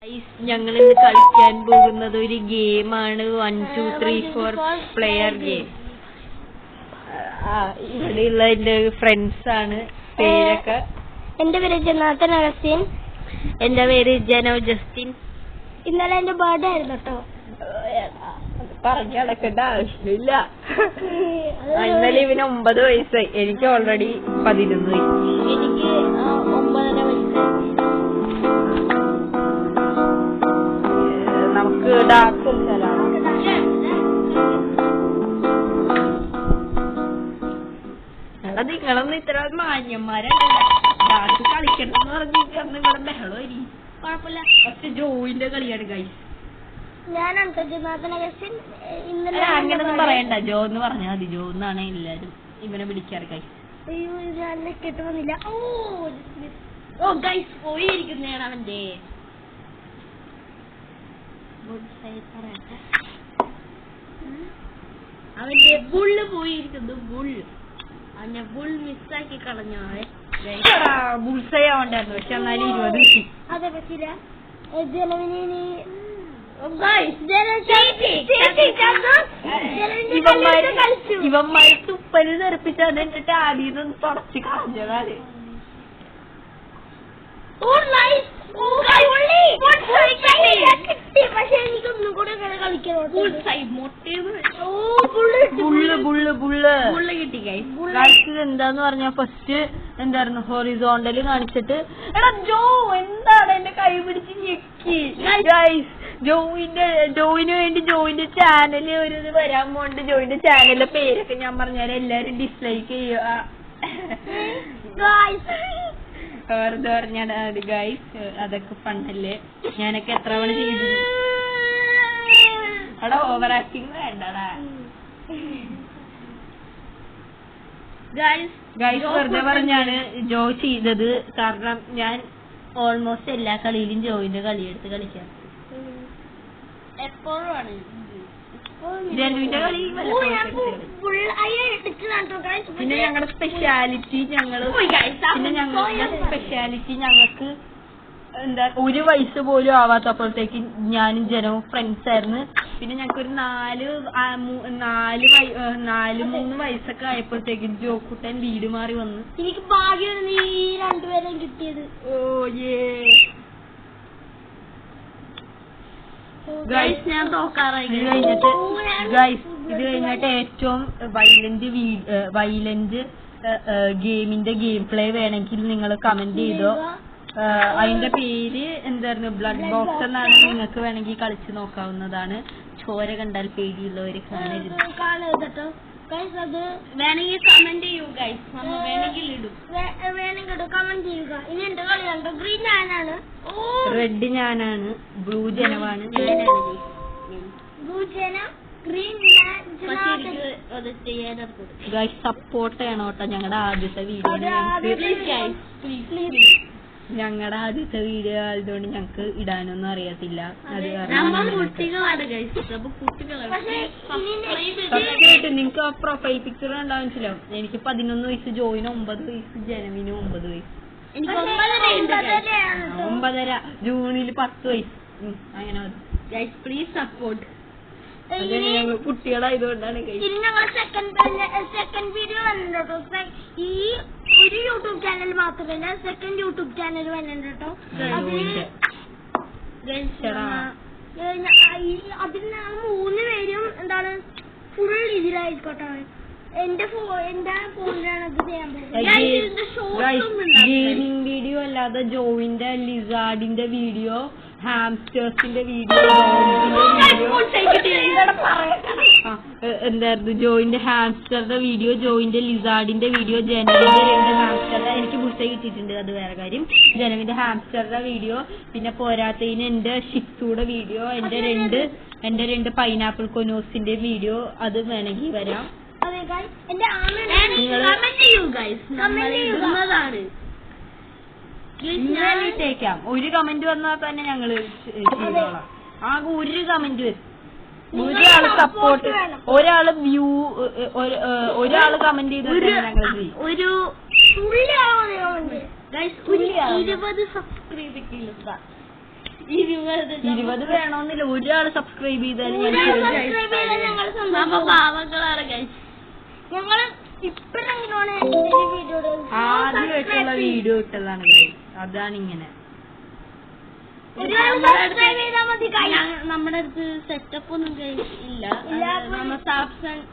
ഞങ്ങൾ ഇന്ന് കളിക്കാൻ പോകുന്നത് ഒരു ഗെയിമാണ് 1 2 3 4 പ്ലെയർ ഗെയിം. ഇവിടെയുള്ള എന്റെ ഫ്രണ്ട്സ് ആണ്. പേരൊക്കെ എന്റെ പേര് ജനാർദ്ദൻ അഗസ്റ്റിൻ. എന്റെ പേര് ജനോ ജസ്റ്റിൻ. ഇന്നലെ എന്റെ ബർത്ത്ഡേ ആയിരുന്നു കേട്ടോ. പറഞ്ഞു നടക്കേണ്ട ആവശ്യമില്ല. ഇന്നലെ ഇവന് 9 വയസ്സായി. എനിക്ക് ഓൾറെഡി 11 വയസ്സ്. എനിക്ക് 9.5 വയസ്സ്. നമുക്ക് ഡാർക്ക് നിങ്ങളൊന്നും ഇത്ര മാന്യന്മാരല്ല. ഡാർക്ക് കളിക്കണം എന്ന് പറഞ്ഞിട്ട് ഇവിടെ ബഹളമാരി. കുഴപ്പമില്ല. പക്ഷെ ജോയിന്റെ കളിയാണ് ഗൈസ്. ഞാനാണ് ജനാർദ്ദൻ അഗസ്റ്റിൻ. ഇന്നലെ അങ്ങനൊന്നും പറയണ്ട, ജോ എന്ന് പറഞ്ഞാൽ മതി. ജോ എന്നാണ് എല്ലാരും ഇവനെ വിളിക്കാറ് ഗൈസ്. അയ്യോ ഞാൻ കിട്ടുന്നില്ല. ഓ ഗൈസ് പോയിരിക്കുന്നതാണ് അവന്റെ. അവന്റെ ബുള്ള് പോയിരിക്കുന്നു. ബുള്ള് അവന്റെ ബുൾ മിസ്സാക്കി കളഞ്ഞു. ബുൾസൈ ആവണ്ടായിരുന്നു, പക്ഷെ എന്നാലും 20 കിട്ടി. അതെ പറ്റില്ല. ജനവിനി ഇവന്മാര് തുപ്പല് തെറിപ്പിച്ച് അതിട്ട് ആദ്യം തുടച്ച് കളഞ്ഞതാണ്. പക്ഷെ എനിക്കൊന്നും കൂടെ കളിക്കണം. എന്താന്ന് പറഞ്ഞാ ഫസ്റ്റ് എന്തായിരുന്നു ഹൊറിസോണ്ടല് കാണിച്ചിട്ട് എടാ ജോ എന്താണ് എന്റെ കൈ പിടിച്ച് ഞെക്കി. ഗൈസ് ജോയിന് വേണ്ടി ജോയിന്റെ ചാനല് ഒരു ഇത് വരാൻ പോണ്ട്. ജോയിന്റെ ചാനലിന്റെ പേരൊക്കെ ഞാൻ പറഞ്ഞാൽ എല്ലാരും ഡിസ്ലൈക്ക് ചെയ്യുക. വെറുതെ പറഞ്ഞാണ് അത് ഗൈസ്. അതൊക്കെ ഫണ്ടല്ലേ. ഞാനൊക്കെ എത്ര തവണ ചെയ്തു. അവിടെ ഓവർ ആക്ടിങ് വേണ്ടടാ ഗൈസ്. വെറുതെ പറഞ്ഞാണ് ജോ ചെയ്തത്. കാരണം ഞാൻ ഓൾമോസ്റ്റ് എല്ലാ കളിയിലും ജോയിന്റെ കളിയെടുത്ത് കളിക്കാം. എപ്പോഴും ജനുവിന്റെ കളി പിന്നെ ഞങ്ങളുടെ സ്പെഷ്യാലിറ്റി ഞങ്ങൾക്ക് എന്താ 1 വയസ്സ് പോലും ആവാത്തപ്പോഴത്തേക്ക് ഞാനും ജനവും ഫ്രണ്ട്സ് ആയിരുന്നു. പിന്നെ ഞങ്ങൾക്കൊരു 3 വയസ്സൊക്കെ ആയപ്പോഴത്തേക്കും ജോക്കുട്ടൻ വീട് മാറി വന്നു. എനിക്ക് ഭാഗ്യം നീ 2 പേരെയും കിട്ടിയത്. ഓ ഗൈസ് ഞാൻ തോക്കാറായി. ഇത് കഴിഞ്ഞിട്ട് ഏറ്റവും വയലന്റ് ഗെയിമിന്റെ ഗെയിം പ്ലേ വേണമെങ്കിൽ നിങ്ങൾ കമന്റ് ചെയ്തോ. അതിന്റെ പേര് എന്തായിരുന്നു, ബ്ലഡ് ബോക്സ് എന്നാണ്. നിങ്ങൾക്ക് വേണമെങ്കിൽ കളിച്ചു നോക്കാവുന്നതാണ്. ചോര കണ്ടാൽ പേടിയുള്ളവര് കാണരുത്. അത് വേണമെങ്കിൽ കമന്റ് ചെയ്യൂ ഗൈസ്. നമ്മൾ വേണമെങ്കിൽ ഇടും. വേണമെങ്കിൽ കമന്റ് ചെയ്യുക. ഇനി എന്റെ കളിയുണ്ടോ? ഗ്രീൻ ഞാനാണ്, റെഡ് ഞാനാണ്, ബ്ലൂ ജനവാണ്. ബ്ലൂ ജന, ഗ്രീൻ ഗൈസ് സപ്പോർട്ട് ചെയ്യണം കേട്ടോ. ഞങ്ങളുടെ ആദ്യത്തെ വീഡിയോ ആയതുകൊണ്ട് ഞങ്ങക്ക് ഇടാനൊന്നും അറിയത്തില്ല. അത് നിങ്ങക്ക് ആ പ്രൊഫൈൽ പിക്ചർ കണ്ടാൽ മനസ്സിലാവും. എനിക്ക് 11 വയസ്സ്, ജോയിന് 9 വയസ്സ്, ജനവിന് 9 വയസ്സ്, 9.5, ജൂണില് 10 വയസ്സ്. അങ്ങനെ ഗൈസ് പ്ലീസ് സപ്പോർട്ട്. ഞങ്ങൾ കുട്ടികളായതുകൊണ്ടാണ്. ഞങ്ങൾ സെക്കൻഡ് വീഡിയോ വന്നിട്ടോ. ഈ ഒരു യൂട്യൂബ് ചാനൽ മാത്രമല്ല, സെക്കൻഡ് യൂട്യൂബ് ചാനൽ വന്നിട്ടുണ്ട് കേട്ടോ. അതിൽ 3 പേരും എന്താണ് ഫുൾ ഇതിലായിക്കോട്ടെ. എന്റെ ഫോണിലാണ് അത് ചെയ്യാൻ പോകുന്നത്. ഗെയിമിംഗ് വീഡിയോ അല്ലാതെ ജോയിന്റെ ലിസാർഡിന്റെ വീഡിയോ, ഹാംസ്റ്റേഴ്സിന്റെ വീഡിയോ, എന്തായിരുന്നു ജോയിന്റെ ഹാംസ്റ്ററുടെ വീഡിയോ, ജോയിന്റെ ലിസാർഡിന്റെ വീഡിയോ, ജനവിന്റെ 2 ഹാംസ്റ്ററുടെ, എനിക്ക് ബുൾസൈ കിട്ടിയിട്ടുണ്ട്, അത് വേറെ കാര്യം. ജനവിന്റെ ഹാംസ്റ്ററുടെ വീഡിയോ, പിന്നെ പോരാത്തതിന് എന്റെ ഷിക്സുടെ വീഡിയോ, എന്റെ 2 പൈനാപ്പിൾ കൊനോസിന്റെ വീഡിയോ, അത് വേണമെങ്കിൽ വരാം. ഇട്ടേക്കാം. 1 കമന്റ് വന്നാൽ തന്നെ ഞങ്ങള് ചെയ്തോളാം. ആകെ 1 കമന്റ് വരും. ഒരാള് സപ്പോർട്ട്, ഒരാള് വ്യൂ, ഒരാള് കമന്റ് ചെയ്തിട്ട് ഞങ്ങൾ ചെയ്യും. ഒരു 20 സബ്സ്ക്രൈബ് 20 വേണമെന്നില്ല, ഒരാൾ സബ്സ്ക്രൈബ് ചെയ്താലും ഞങ്ങൾ പാവങ്ങളാണ് ഗൈസ്. ഞങ്ങള് ഇപ്പഴെങ്ങനെയാണ് ആദ്യമായിട്ടുള്ള വീഡിയോ ഇട്ടതാണ് ഗൈസ്. അതാണ് ഇങ്ങനെ. നമ്മുടെ അടുത്ത് സെറ്റപ്പ് ഒന്നും ഇല്ല. നമ്മ സാംസങ്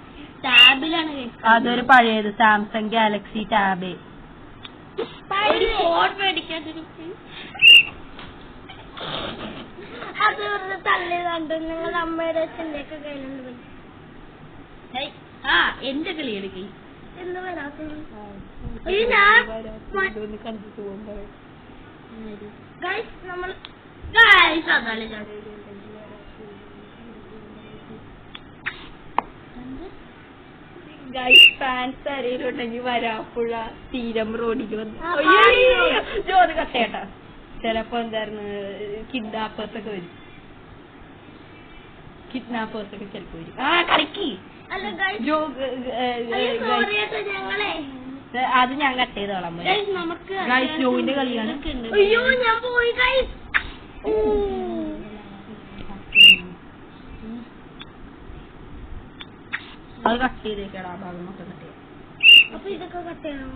ടാബിലാണ്. അതൊരു പഴയത് സാംസങ് ഗാലക്സി ടാബ്. ഫോൺ മേടിക്കാത്തൊരു അത് വെറുതെ തള്ളിയതുണ്ട്. നിങ്ങൾ അമ്മയുടെ അച്ഛൻ്റെ ഒക്കെ കയ്യിലുണ്ട്. എന്റെ കളിയാണ് ഗൈസ്. എന്ത് വരാത്ത നമ്മൾ ഫാൻസ് ആരെയിലുണ്ടെങ്കിൽ വരാപ്പുഴ തീരം റോഡിൽ വന്ന് ജോലി കട്ടേട്ടാ. ചിലപ്പോ എന്തായിരുന്നു കിഡ്നാപ്പേഴ്സ് ഒക്കെ വരും. കിഡ്നാപ്പേഴ്സ് ഒക്കെ ചിലപ്പോ വരും. കളിക്ക് അത് ഞാൻ കട്ട് ചെയ്തോളാം. ജോയിന്റെ കളിയാണ്. അയ്യോ ഞാൻ പോയി ഗൈസ്. അത് കട്ട് ചെയ്തേക്കടാ, ഭാഗം മൊത്തം കട്ട് ചെയ്യാം. അപ്പൊ ഇതൊക്കെ കട്ട് ചെയ്യണോ?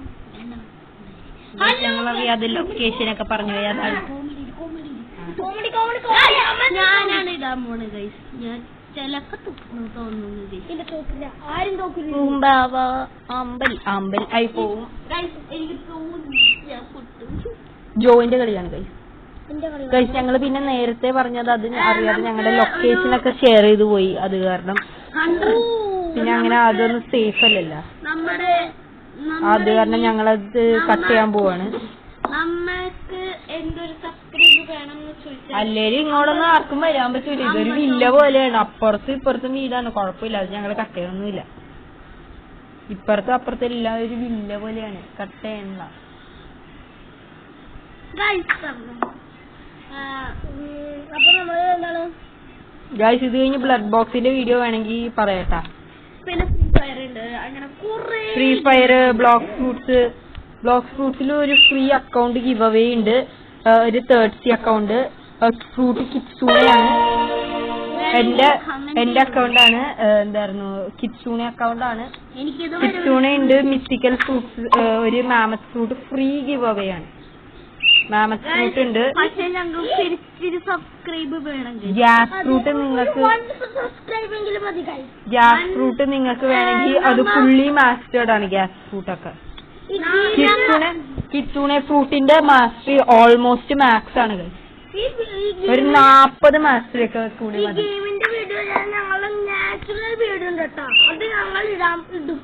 ഞങ്ങളറിയാതെ ലൊക്കേഷനൊക്കെ പറഞ്ഞു പോയാൽ ഞാനാണ് ഇടാൻ പോണത് ഗൈസ്. ഞാൻ ചിലപ്പോ തോന്നുന്നു തോക്കില്ല. ആരും തോക്കില്ല. അമ്പൽ ആയി പോവും. എനിക്ക് തോന്നുന്നു ജോയിന്റെ കളിയാണ് ഗൈസ്. ഞങ്ങള് പിന്നെ നേരത്തെ പറഞ്ഞത് അത് അറിയാതെ ഞങ്ങളുടെ ലൊക്കേഷനൊക്കെ ഷെയർ ചെയ്തു പോയി. അത് കാരണം പിന്നെ അങ്ങനെ അതൊന്നും സേഫ് അല്ലല്ലോ. അത് കാരണം ഞങ്ങളത് കട്ട് ചെയ്യാൻ പോവാണ്. നമ്മക്ക് എന്തൊരു സബ്സ്ക്രൈബ് വേണമെന്ന് ചോദിച്ചാൽ അല്ലേലും ഇങ്ങോട്ടൊന്നും ആർക്കും വരാൻ പറ്റൂല. ഇതൊരു വില്ല പോലെയാണ്. അപ്പുറത്തും ഇപ്പുറത്തും വീടാണ്. കുഴപ്പമില്ല, അത് ഞങ്ങള് കട്ട് ചെയ്യണമെന്നില്ല. ഇപ്പുറത്തും അപ്പുറത്തും എല്ലാം ഒരു വില്ല പോലെയാണ്. കട്ട് ചെയ്യണ്ട. അപ്പൊ നമ്മള് എന്താണ് ഗൈസ്, ഇത് കഴിഞ്ഞ് ബ്ലഡ് ബോക്സിന്റെ വീഡിയോ വേണമെങ്കിൽ പറയട്ടാ. പിന്നെ ഫ്രീ ഫയർ ഉണ്ട്. അങ്ങനെ ഫ്രീ ഫയർ, ബ്ലോക്ക് ഫ്രൂട്ട്സിൽ ഒരു ഫ്രീ അക്കൗണ്ട് ഗിവ് അവേ ഉണ്ട്. ഒരു 30 അക്കൗണ്ട്. ഫ്രൂട്ട് കിറ്റ്സൂണയാണ് എന്റെ അക്കൗണ്ടാണ്. എന്തായിരുന്നു കിറ്റ്സൂണ അക്കൗണ്ടാണ്. കിറ്റ്സൂണ ഉണ്ട്. മിസ്റ്റിക്കൽ ഫ്രൂട്ട്സ് ഒരു mammoth fruit free give away ആണ്. മാമത്ത് ഫ്രൂട്ട് ഉണ്ട്. പക്ഷെ ഞങ്ങൾക്ക് സബ്സ്ക്രൈബ് വേണമെങ്കിൽ ഗ്യാസ് ഫ്രൂട്ട് നിങ്ങൾക്ക് വേണമെങ്കിൽ അത് ഫുള്ളി മാസ്റ്റേർഡ് ആണ്. ഗ്യാസ് ഫ്രൂട്ടൊക്കെ കിറ്റ്സൂണ ഫ്രൂട്ടിന്റെ മാസ്റ്ററി ഓൾമോസ്റ്റ് മാക്സ് ആണ്. ഒരു 40 മാസ്റ്ററി ഒക്കെ കൂടി മതി. ഗെയിമിന്റെ വീഡിയോ ഞങ്ങൾ നാച്ചുറൽ വീഡിയോ ഉണ്ട് കേട്ടോ. അത് ഞങ്ങൾ ഇടും.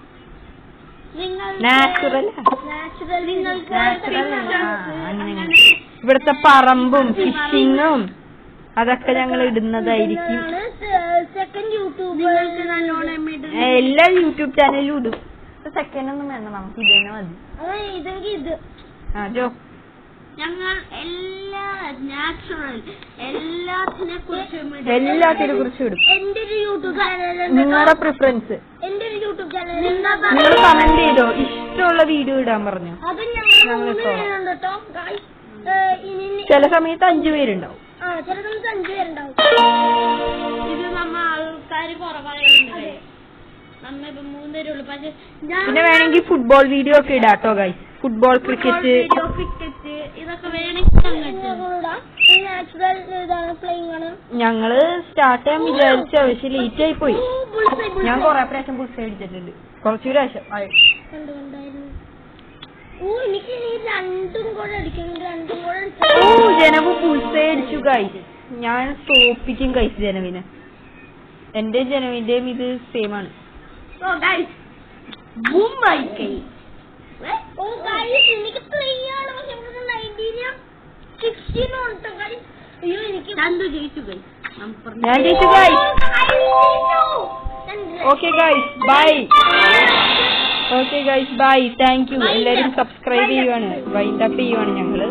അങ്ങനെ ഇവിടുത്തെ പറമ്പും ഫിഷിങ്ങും അതൊക്കെ ഞങ്ങൾ ഇടുന്നതായിരിക്കും. എല്ലാ യൂട്യൂബ് ചാനലിലും ഇടും. സെക്കൻഡ് ഒന്നും വേണ്ട, നമുക്ക് ഇത് തന്നെ മതി. ജോ ഞങ്ങൾ എല്ലാത്തിനെ കുറിച്ചും ഇടും. എന്റെ ഒരു യൂട്യൂബ് ചാനൽ, നിങ്ങളുടെ പ്രിഫറൻസ്. എന്റെ ഒരു യൂട്യൂബ് ചാനൽ നിങ്ങൾ കമന്റ് ചെയ്തോ ഇഷ്ടമുള്ള വീഡിയോ ഇടാൻ പറഞ്ഞു. അത് ഞങ്ങൾ കേട്ടോ. ചില സമയത്ത് 5 പേരുണ്ടാവും. ചില സമയത്ത് 5 പേരുണ്ടാവും. ഇത് നമ്മ ആൾക്കാര് കുറവായുണ്ട്. നമ്മിപ്പോ 3 പേരുള്ളൂ. പക്ഷെ പിന്നെ വേണമെങ്കിൽ ഫുട്ബോൾ വീഡിയോ ഒക്കെ ഇടാട്ടോ ഗൈസ്. ഫുട്ബോൾ, ക്രിക്കറ്റ് ഇതൊക്കെ വേണമെങ്കിൽ ഞങ്ങള് സ്റ്റാർട്ട് ചെയ്യാൻ വിചാരിച്ച പക്ഷെ ലേറ്റ് ആയി പോയി. ഞാൻ കൊറേ പ്രാവശ്യം ബുൾസ് അടിച്ചിട്ടുണ്ട്. കുറച്ചു പ്രാവശ്യം ജനവ് ബുൾസ് അടിച്ചു ഗൈസ്. ഞാൻ തോപ്പിക്കും ഗൈസ് ജനവിനെ. എന്റെ ജനവിന്റെയും ഇത് സെയിം ആണ്. ഞാൻ ജയിച്ചു guys. Okay guys bye. Okay guys bye. Thank you. എല്ലാരും സബ്സ്ക്രൈബ് ചെയ്യുവാണ്. വൈൻഡ് അപ്പ് ചെയ്യുവാണ് ഞങ്ങള്.